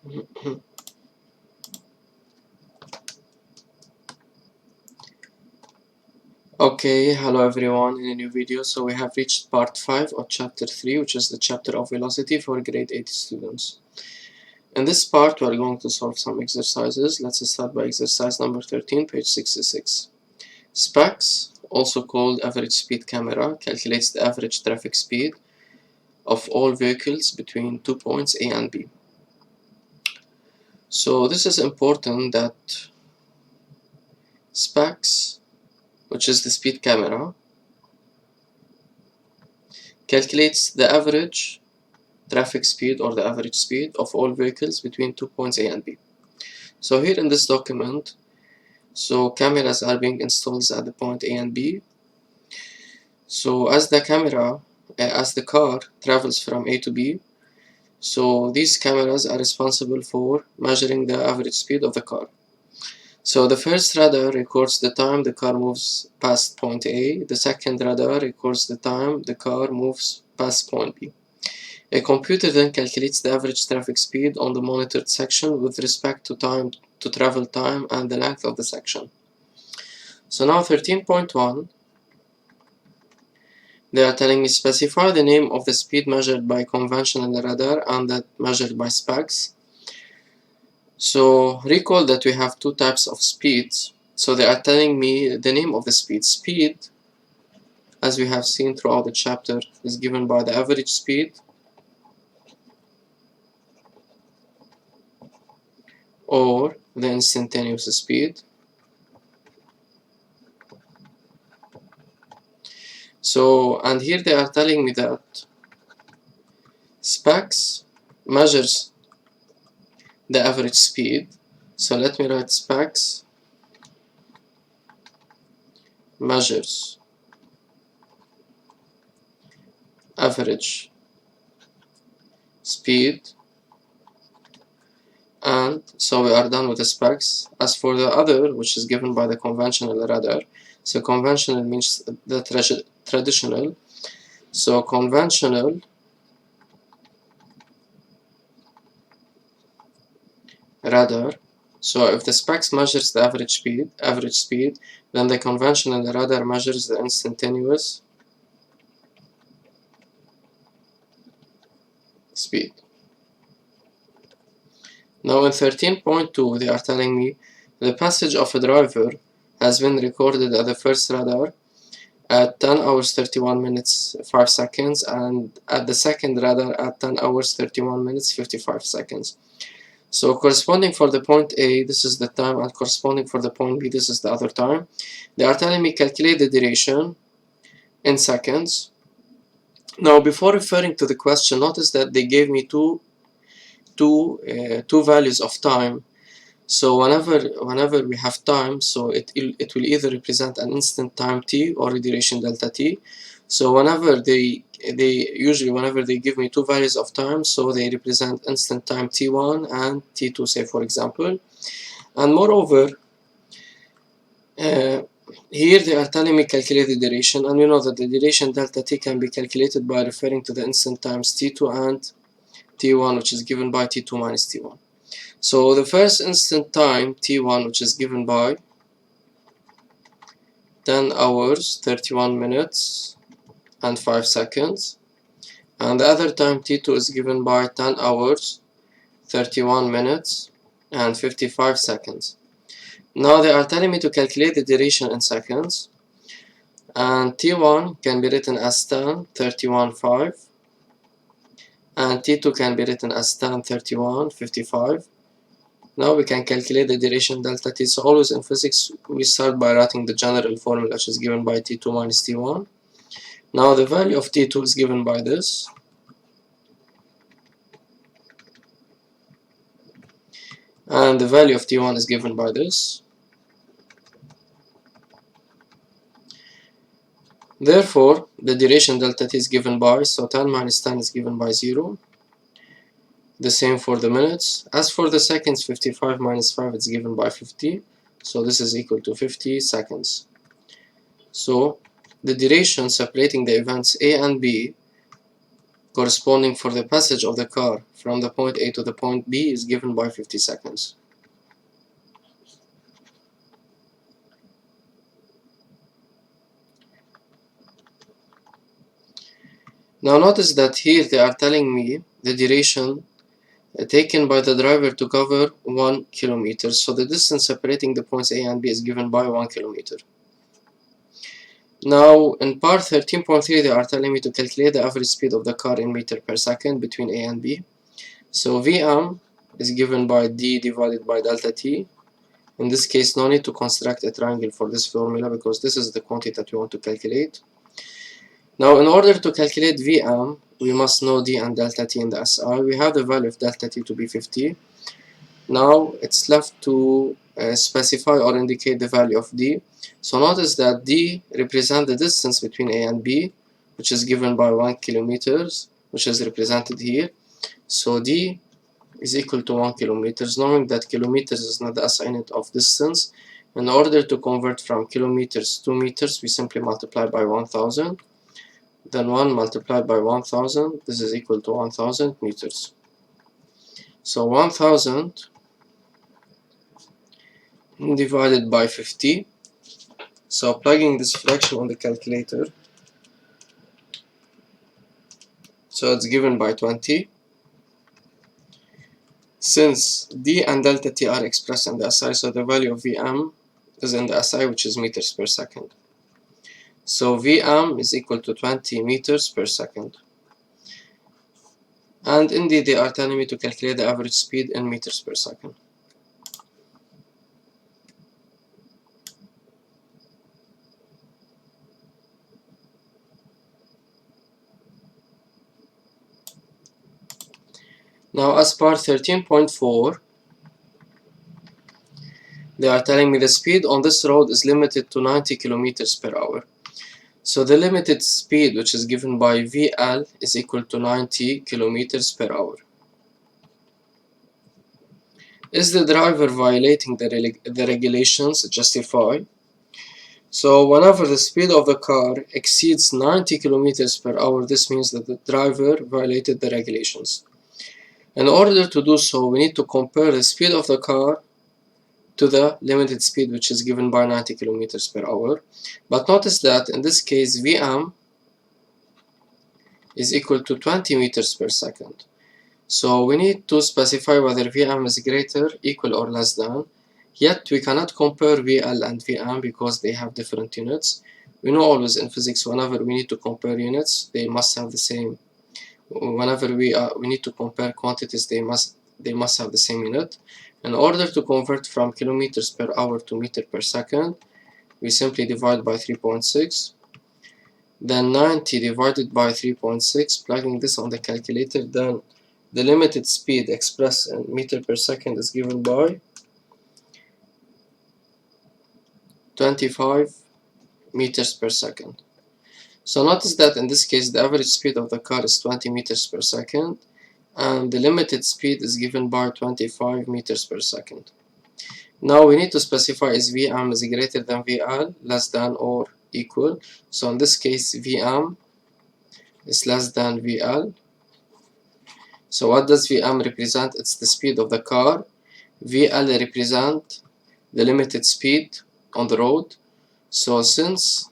Okay, hello everyone in a new video. So we have reached part 5 of chapter 3, which is the chapter of velocity for grade 8 students. In this part we are going to solve some exercises. Let's start by exercise number 13, page 66. SPACS, also called average speed camera, calculates the average traffic speed of all vehicles between 2 points A and B. So this is important that SPACS, which is the speed camera, calculates the average traffic speed or the average speed of all vehicles between 2 points A and B. So here in this document, so cameras are being installed at the point A and B. So as the car travels from A to B, so these cameras are responsible for measuring the average speed of the car. So the first radar records the time the car moves past point A, the second radar records the time the car moves past point B. A computer then calculates the average traffic speed on the monitored section with respect to travel time and the length of the section. So now 13.1, they are telling me specify the name of the speed measured by conventional radar and that measured by SPACS. So recall that we have two types of speeds. So they are telling me the name of the speed. Speed, as we have seen throughout the chapter, is given by the average speed or the instantaneous speed. So, and here they are telling me that SPACS measures the average speed. So let me write SPACS measures average speed, and so we are done with the SPACS. As for the other, which is given by the conventional radar, so conventional means the traditional. So conventional radar, so if the SPACS measures the average speed, then the conventional radar measures the instantaneous speed. Now in 13.2 they are telling me the passage of a driver has been recorded at the first radar at 10 hours 31 minutes 5 seconds and at the second radar at 10 hours 31 minutes 55 seconds. So corresponding for the point A, this is the time, and corresponding for the point B, this is the other time. They are telling me calculate the duration in seconds. Now before referring to the question, notice that they gave me two values of time. So whenever we have time, so it will either represent an instant time t or a duration delta t. So whenever they give me two values of time, so they represent instant time t1 and t2, say for example. And moreover, here they are telling me calculate the duration, and we know that the duration delta t can be calculated by referring to the instant times t2 and t1, which is given by t2 minus t1. So the first instant time t1, which is given by 10 hours 31 minutes and 5 seconds, and the other time t2 is given by 10 hours 31 minutes and 55 seconds. Now they are telling me to calculate the duration in seconds, and t1 can be written as 10 31 5 and t2 can be written as 10 31 55. Now we can calculate the duration delta t. So always in physics we start by writing the general formula, which is given by t2 minus t1. Now the value of t2 is given by this, and the value of t1 is given by this. Therefore the duration delta t is given by, so 10 minus 10 is given by 0. The same for the minutes. As for the seconds, 55 minus 5 is given by 50, so this is equal to 50 seconds. So the duration separating the events A and B corresponding for the passage of the car from the point A to the point B is given by 50 seconds. Now notice that here they are telling me the duration taken by the driver to cover 1 kilometer. So the distance separating the points A and B is given by 1 kilometer. Now in part 13.3 they are telling me to calculate the average speed of the car in meter per second between A and B. So Vm is given by d divided by delta t. In this case, no need to construct a triangle for this formula because this is the quantity that we want to calculate. Now, in order to calculate Vm, we must know d and delta t in the SI. We have the value of delta t to be 50. Now, it's left to specify or indicate the value of d. So notice that d represents the distance between A and B, which is given by 1 kilometers, which is represented here. So d is equal to 1 kilometers, knowing that kilometers is not the SI unit of distance. In order to convert from kilometers to meters, we simply multiply by 1000. Then 1 multiplied by 1000, this is equal to 1000 meters. So 1000 divided by 50. So plugging this fraction on the calculator, so it's given by 20. Since d and delta t are expressed in the SI, so the value of Vm is in the SI, which is meters per second. So Vm is equal to 20 meters per second. And indeed, they are telling me to calculate the average speed in meters per second. Now, as part 13.4, they are telling me the speed on this road is limited to 90 kilometers per hour. So the limited speed, which is given by VL, is equal to 90 kilometers per hour. Is the driver violating the regulations justified? So whenever the speed of the car exceeds 90 kilometers per hour, this means that the driver violated the regulations. In order to do so, we need to compare the speed of the car to the limited speed, which is given by 90 kilometers per hour. But notice that in this case, Vm is equal to 20 meters per second. So we need to specify whether Vm is greater, equal, or less than. Yet we cannot compare VL and Vm because they have different units. We know always in physics, whenever we need to compare units, they must have the same. Whenever we need to compare quantities, they must have the same unit. In order to convert from kilometers per hour to meter per second, we simply divide by 3.6. Then 90 divided by 3.6, plugging this on the calculator, then the limited speed expressed in meter per second is given by 25 meters per second. So notice that in this case the average speed of the car is 20 meters per second and the limited speed is given by 25 meters per second. Now we need to specify is Vm is greater than VL, less than or equal. So in this case Vm is less than VL. So what does Vm represent? It's the speed of the car. VL represent the limited speed on the road. So since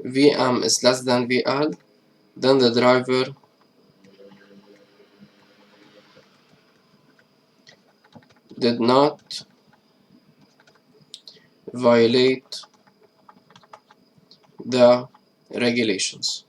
Vm is less than VL, then the driver did not violate the regulations.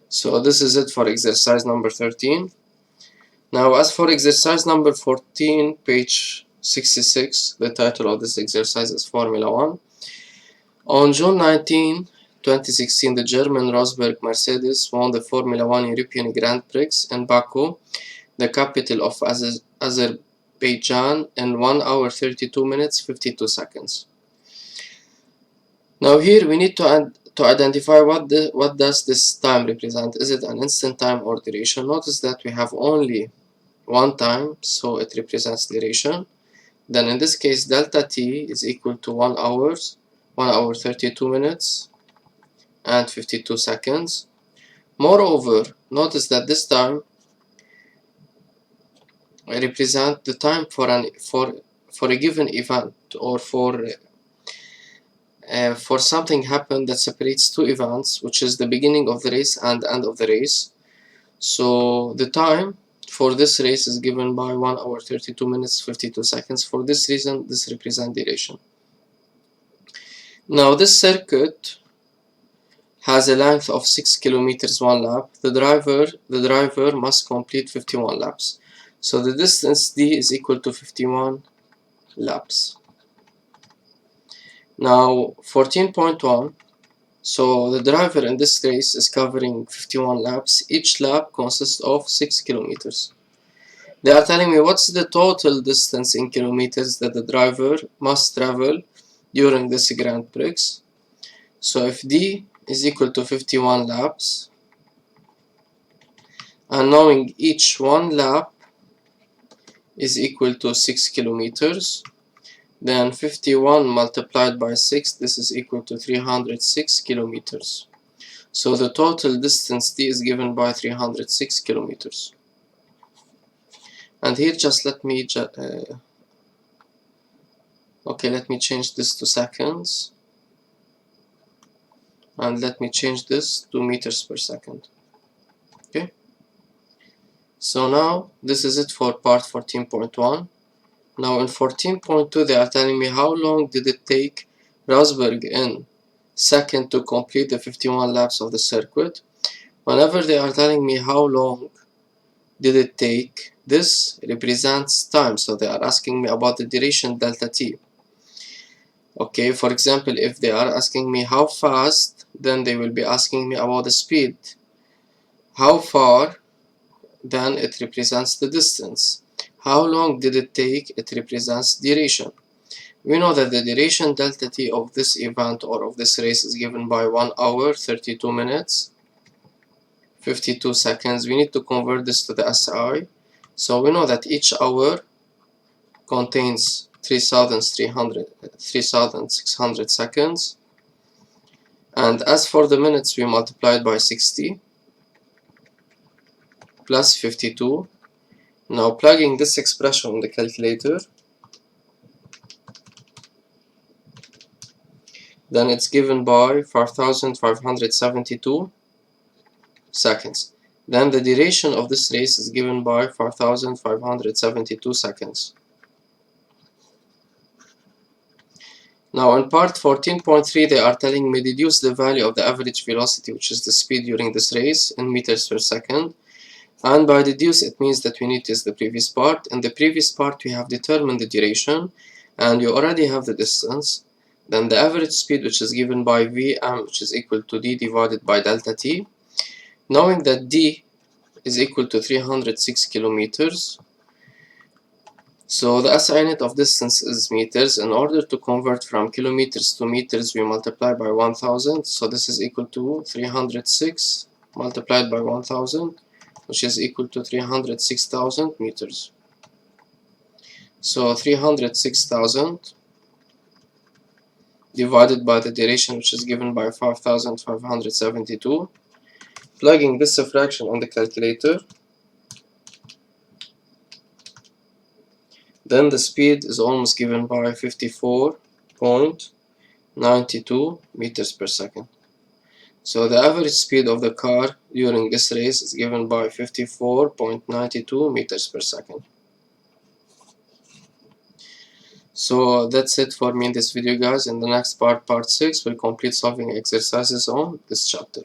So this is it for exercise number 13. Now as for exercise number 14, page 66, the title of this exercise is Formula 1. On June 19, 2016, the German Rosberg Mercedes won the Formula 1 European Grand Prix in Baku, the capital of Azerbaijan, in 1 hour 32 minutes 52 seconds. Now here we need to identify what does this time represent. Is it an instant time or duration? Notice that we have only one time, so it represents duration. Then in this case delta t is equal to 1 hour 32 minutes and 52 seconds. Moreover, notice that this time represent the time for a given event, or for something happened that separates two events, which is the beginning of the race and end of the race. So the time for this race is given by 1 hour 32 minutes 52 seconds. For this reason, this represents duration. Now this circuit has a length of 6 kilometers one lap. The driver must complete 51 laps. So the distance d is equal to 51 laps. Now 14.1, so the driver in this race is covering 51 laps. Each lap consists of 6 kilometers. They are telling me what's the total distance in kilometers that the driver must travel during this Grand Prix. So if d is equal to 51 laps, and knowing each one lap is equal to 6 kilometers, then 51 multiplied by 6, this is equal to 306 kilometers. So the total distance d is given by 306 kilometers. And here just let me let me change this to seconds, and let me change this to meters per second. Okay, so now this is it for part 14.1. Now in 14.2 they are telling me how long did it take Rosberg in second to complete the 51 laps of the circuit. Whenever they are telling me how long did it take, this represents time, so they are asking me about the duration delta t. Okay, for example, if they are asking me how fast, then they will be asking me about the speed. How far, then it represents the distance. How long did it take, it represents duration. We know that the duration delta t of this event or of this race is given by 1 hour 32 minutes 52 seconds. We need to convert this to the SI. So we know that each hour contains 3,600 seconds, and as for the minutes, we multiplied by 60 plus 52. Now plugging this expression in the calculator, then it's given by 4,572 seconds. Then the duration of this race is given by 4,572 seconds. Now in part 14.3 they are telling me deduce the value of the average velocity, which is the speed during this race, in meters per second. And by deduce it means that we need to use the previous part. In the previous part we have determined the duration and you already have the distance. Then the average speed, which is given by Vm, which is equal to d divided by delta t. Knowing that d is equal to 306 kilometers, so the SI unit of distance is meters. In order to convert from kilometers to meters, we multiply by 1000. So this is equal to 306 multiplied by 1000, which is equal to 306,000 meters. So 306,000 divided by the duration, which is given by 5,572. Plugging this fraction on the calculator, then the speed is almost given by 54.92 meters per second. So the average speed of the car during this race is given by 54.92 meters per second. So that's it for me in this video, guys. In the next part, part 6, we'll complete solving exercises on this chapter.